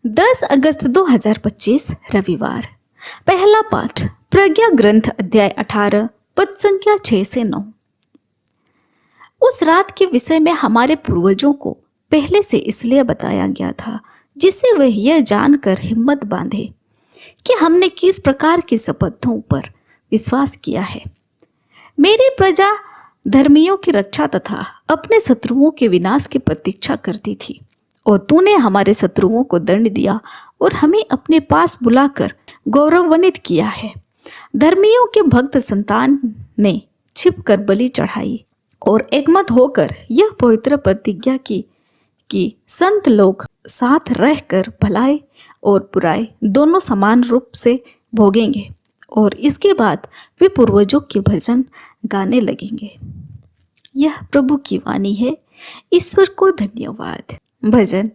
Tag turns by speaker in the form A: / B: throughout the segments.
A: 10 अगस्त 2025 रविवार। पहला पाठ प्रज्ञा ग्रंथ अध्याय 18 पद संख्या 6 से 9। उस रात के विषय में हमारे पूर्वजों को पहले से इसलिए बताया गया था जिससे वे यह जानकर हिम्मत बांधे कि हमने किस प्रकार की शपथों पर विश्वास किया है। मेरी प्रजा धर्मियों की रक्षा तथा अपने शत्रुओं के विनाश की प्रतीक्षा करती थी, और तूने हमारे शत्रुओं को दंड दिया और हमें अपने पास बुलाकर गौरवान्वित किया है। धर्मियों के भक्त संतान ने छिपकर बलि चढ़ाई और एकमत होकर यह पवित्र प्रतिज्ञा की कि संत लोग साथ रहकर भलाई और बुराई दोनों समान रूप से भोगेंगे, और इसके बाद वे पूर्वजों के भजन गाने लगेंगे। यह प्रभु की वाणी है। ईश्वर को धन्यवाद। भजन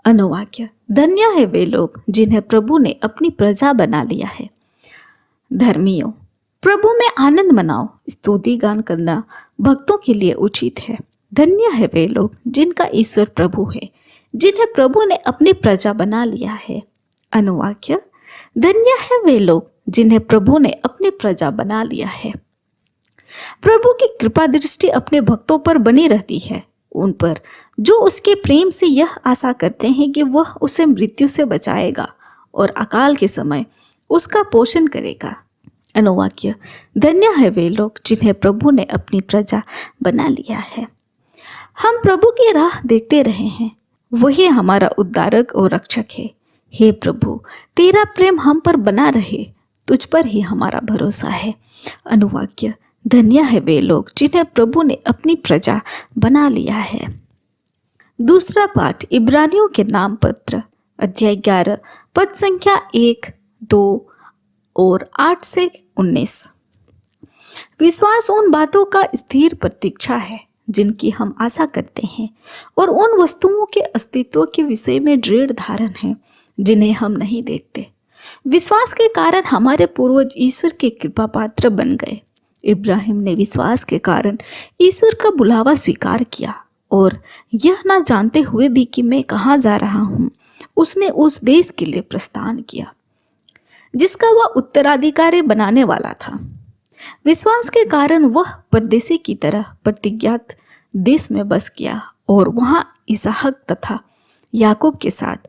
A: अनुवाक्य। धन्य है वे लोग जिन्हें प्रभु ने अपनी प्रजा बना लिया है। धर्मियों, प्रभु में आनंद मनाओ। स्तुति गान करना भक्तों के लिए उचित है। धन्य है वे लोग जिनका ईश्वर प्रभु है, जिन्हें प्रभु ने अपनी प्रजा बना लिया है। अनुवाक्य। धन्य है वे लोग जिन्हें प्रभु ने अपनी प्रजा बना लिया है। प्रभु की कृपा दृष्टि अपने भक्तों पर बनी रहती है, उन पर जो उसके प्रेम से यह आशा करते हैं कि वह उसे मृत्यु से बचाएगा और अकाल के समय उसका पोषण करेगा। अनुवाक्य। धन्य है वे लोग जिन्हें प्रभु ने अपनी प्रजा बना लिया है। हम प्रभु की राह देखते रहे हैं, वही हमारा उद्धारक और रक्षक है। हे प्रभु, तेरा प्रेम हम पर बना रहे, तुझ पर ही हमारा भरोसा है। अनुवाक्य। धन्य है वे लोग जिन्हें प्रभु ने अपनी प्रजा बना लिया है। दूसरा पाठ इब्रानियों के नाम पत्र अध्याय 11 पद संख्या 1, 2 और 8 से 19। विश्वास उन बातों का स्थिर प्रतीक्षा है जिनकी हम आशा करते हैं, और उन वस्तुओं के अस्तित्व के विषय में दृढ़ धारण है जिन्हें हम नहीं देखते। विश्वास के कारण हमारे पूर्वज ईश्वर के कृपा पात्र बन गए। इब्राहिम ने विश्वास के कारण ईश्वर का बुलावा स्वीकार किया, और यह ना जानते हुए भी कि मैं कहाँ जा रहा हूँ, उसने उस देश के लिए प्रस्थान किया जिसका वह उत्तराधिकारी बनाने वाला था। विश्वास के कारण वह परदेशी की तरह प्रतिज्ञात देश में बस गया, और वहाँ इसहाक तथा याकूब के साथ,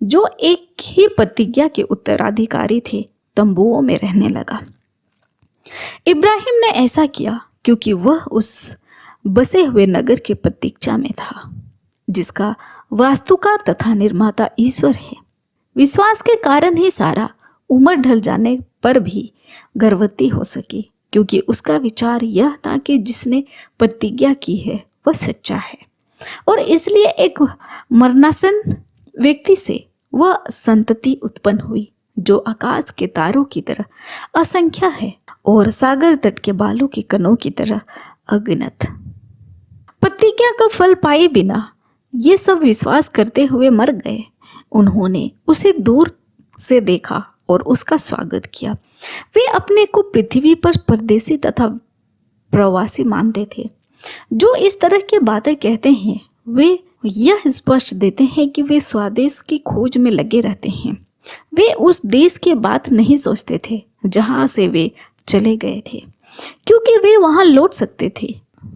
A: जो एक ही प्रतिज्ञा के उत्तराधिकारी थे, तंबुओं में रहने लगा। इब्राहिम ने ऐसा किया क्योंकि वह उस बसे हुए नगर के प्रतीक्षा में था जिसका वास्तुकार तथा निर्माता ईश्वर है। विश्वास के कारण ही सारा उम्र ढल जाने पर भी गर्भवती हो सकी, क्योंकि उसका विचार यह था कि जिसने प्रतिज्ञा की है वह सच्चा है, और इसलिए एक मरणासन व्यक्ति से वह संतति उत्पन्न हुई जो आकाश के तारों की तरह असंख्य है और सागर तट के बालों के कणों की तरह अगणित। प्रतिज्ञा का फल पाए बिना ये सब विश्वास करते हुए मर गए। उन्होंने उसे दूर से देखा और उसका स्वागत किया। वे अपने को पृथ्वी पर परदेशी तथा प्रवासी मानते थे। जो इस तरह की बातें कहते हैं वे यह स्पष्ट देते हैं कि वे स्वदेश की खोज में लगे रहते हैं। वे उस देश की बात नहीं सोचते थे जहां से वे चले गए थे, क्योंकि वे वहां लौट सकते थे।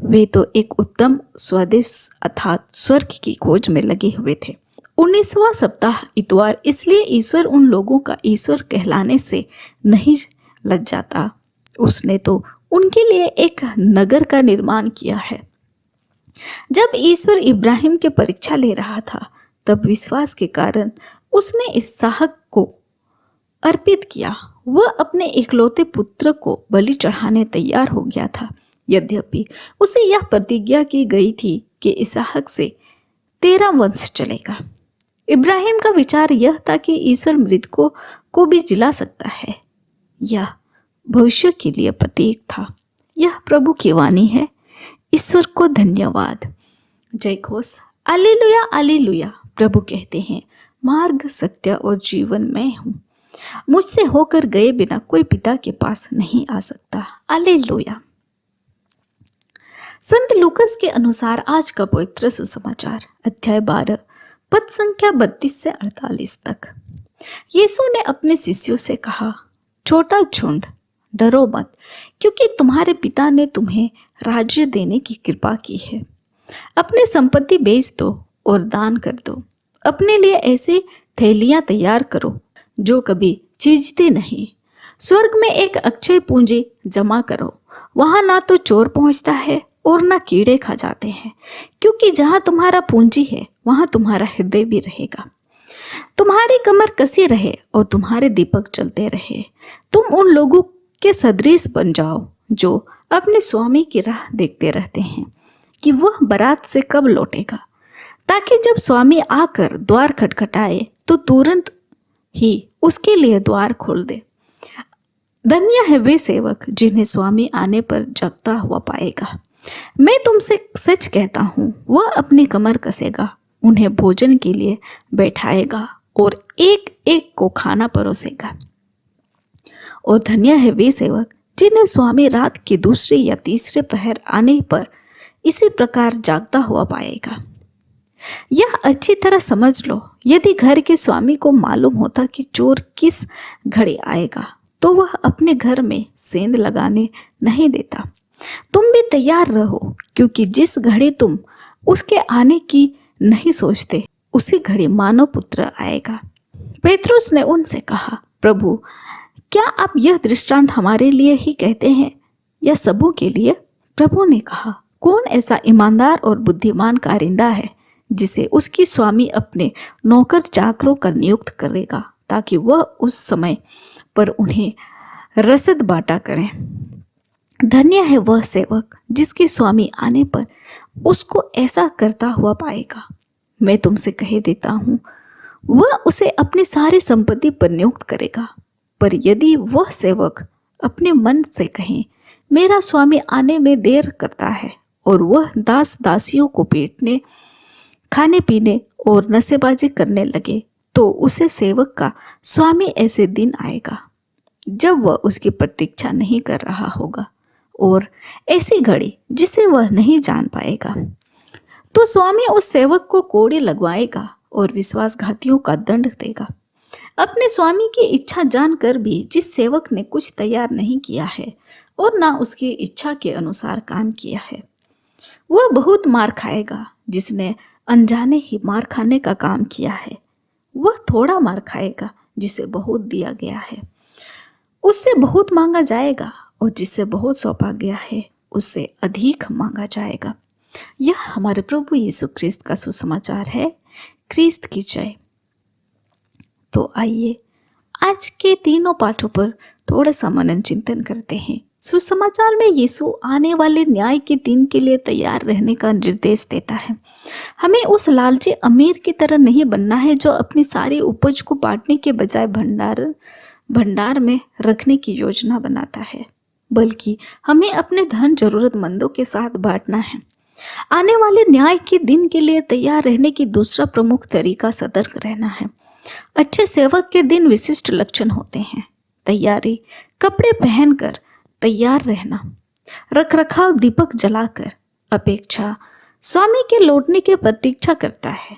A: वे तो एक उत्तम स्वदेश अर्थात स्वर्ग की खोज में लगे हुए थे। 19वां सप्ताह इतवार, इसलिए ईश्वर उन लोगों का ईश्वर कहलाने से नहीं लज जाता। उसने तो उनके लिए एक नगर का निर्माण किया है। जब ईश्वर इब्राहिम की परीक्षा ले रहा था, तब विश्वास के कारण उसने इसहाक को अर्पित किया। वह अपने इकलौते पुत्र को बलि चढ़ाने तैयार हो गया था, यद्यपि उसे यह प्रतिज्ञा की गई थी कि इसहाक से तेरा वंश चलेगा। इब्राहिम का विचार यह था कि ईश्वर मृतकों को भी जिला सकता है। यह भविष्य के लिए प्रतीक था। यह प्रभु की वाणी है। ईश्वर को धन्यवाद। जय घोष। Alleluia alleluia. प्रभु कहते हैं, मार्ग, सत्य और जीवन मैं हूँ। मुझसे होकर गए बिना कोई पिता के पास नहीं आ सकता। अल्लेलुया। संत लूकस के अनुसार आज का पवित्र सुसमाचार अध्याय 12 पद संख्या 32 से 48 तक। यीशु ने अपने शिष्यों से कहा, छोटा झुंड, डरो मत, क्योंकि तुम्हारे पिता ने तुम्हें राज्य देने की कृपा की है। अपनी संपत्ति बेच दो और दान कर दो। अपने लिए ऐसी थैलियां तैयार करो जो कभी चीजती नहीं। स्वर्ग में एक अक्षय पूंजी जमा करो, वहां ना तो चोर पहुंचता है और ना कीड़े खा जाते हैं, क्योंकि जहां तुम्हारा पूंजी है वहां तुम्हारा हृदय भी रहेगा। तुम्हारी कमर कसी रहे और तुम्हारे दीपक जलते रहे। तुम उन लोगों के सदृश बन जाओ जो अपने स्वामी की राह देखते रहते हैं कि वह बारात से कब लौटेगा, ताकि जब स्वामी आकर द्वार खटखटाए तो तुरंत ही उसके लिए द्वार खोल दे। धन्य है वे सेवक जिन्हें स्वामी आने पर जगता हुआ पाएगा। मैं तुमसे सच कहता हूँ, वह अपनी कमर कसेगा, उन्हें भोजन के लिए बैठाएगा और एक एक को खाना परोसेगा। और धन्य है वे सेवक जिन्हें स्वामी रात के दूसरे या तीसरे पहर आने पर इसी प्रकार जागता हुआ पाएगा। यह अच्छी तरह समझ लो, यदि घर के स्वामी को मालूम होता कि चोर किस घड़ी आएगा तो वह अपने घर में सेंध लगाने नहीं देता। तुम भी तैयार रहो, क्योंकि जिस घड़ी तुम उसके आने की नहीं सोचते उसी घड़ी मानव पुत्र आएगा। पेतरुस ने उनसे कहा, प्रभु, क्या आप यह दृष्टांत हमारे लिए ही कहते हैं या सबों के लिए? प्रभु ने कहा, कौन ऐसा ईमानदार और बुद्धिमान कारिंदा है जिसे उसकी स्वामी अपने नौकर चाकरों का नियुक्त करेगा, ताकि वह उस समय पर उन्हें रसद बांटा करें। धन्य है वह सेवक जिसके स्वामी आने पर उसको ऐसा करता हुआ पाएगा। मैं तुमसे कह देता हूँ, वह उसे अपनी सारी संपत्ति पर नियुक्त करेगा। पर यदि वह सेवक अपने मन से कहे, मेरा स्वामी आने में देर करता है, और वह दास दासियों को पीटने, खाने पीने और नशेबाजी करने लगे, तो उसे सेवक का स्वामी ऐसे दिन आएगा जब वह उसकी प्रतीक्षा नहीं कर रहा होगा, और ऐसी घड़ी जिसे वह नहीं जान पाएगा। तो स्वामी उस सेवक को कोड़े लगवाएगा और विश्वासघातियों का दंड देगा। अपने स्वामी की इच्छा जानकर भी जिस सेवक ने कुछ तैयार नहीं किया है और ना उसकी इच्छा के अनुसार काम किया है, वह बहुत मार खाएगा। जिसने अनजाने ही मार खाने का काम किया है, वह थोड़ा मार खाएगा। जिसे बहुत दिया गया है उससे बहुत मांगा जाएगा, और जिससे बहुत सौंपा गया है उससे अधिक मांगा जाएगा। यह हमारे प्रभु यीशु ख्रिस्त का सुसमाचार है। ख्रिस्त की जय। तो आइए आज के तीनों पाठों पर थोड़ा सा मनन चिंतन करते हैं। सुसमाचार में यीशु आने वाले न्याय के दिन के लिए तैयार रहने का निर्देश देता है। हमें उस लालची अमीर की तरह नहीं बनना है जो अपनी सारी उपज को बांटने के बजाय भंडार में रखने की योजना बनाता है, बल्कि हमें अपने धन जरूरतमंदों के साथ बांटना है। आने वाले न्याय के दिन के लिए तैयार रहने की दूसरा प्रमुख तरीका सतर्क रहना है। अच्छे सेवक के दिन विशिष्ट लक्षण होते हैं। तैयारी, कपड़े पहनकर तैयार रहना, रखरखाव, दीपक जलाकर, अपेक्षा, स्वामी के लौटने की प्रतीक्षा करता है।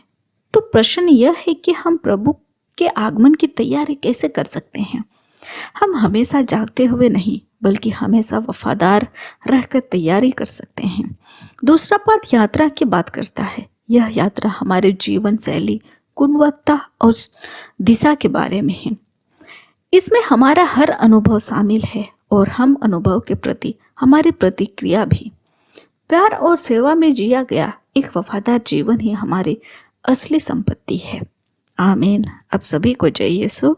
A: तो प्रश्न यह है कि हम प्रभु के आगमन की तैयारी कैसे कर सकते हैं? हम हमेशा जागते हुए नहीं, बल्कि हमेशा वफादार रहकर तैयारी कर सकते हैं। दूसरा पाठ यात्रा की बात करता है। यह यात्रा हमारे जीवन शैली, गुणवत्ता और दिशा के बारे में है। इसमें हमारा हर अनुभव शामिल है और हम अनुभव के प्रति हमारी प्रतिक्रिया भी। प्यार और सेवा में जिया गया एक वफादार जीवन ही हमारी असली संपत्ति है। आमीन। अब सभी को जय यीशु।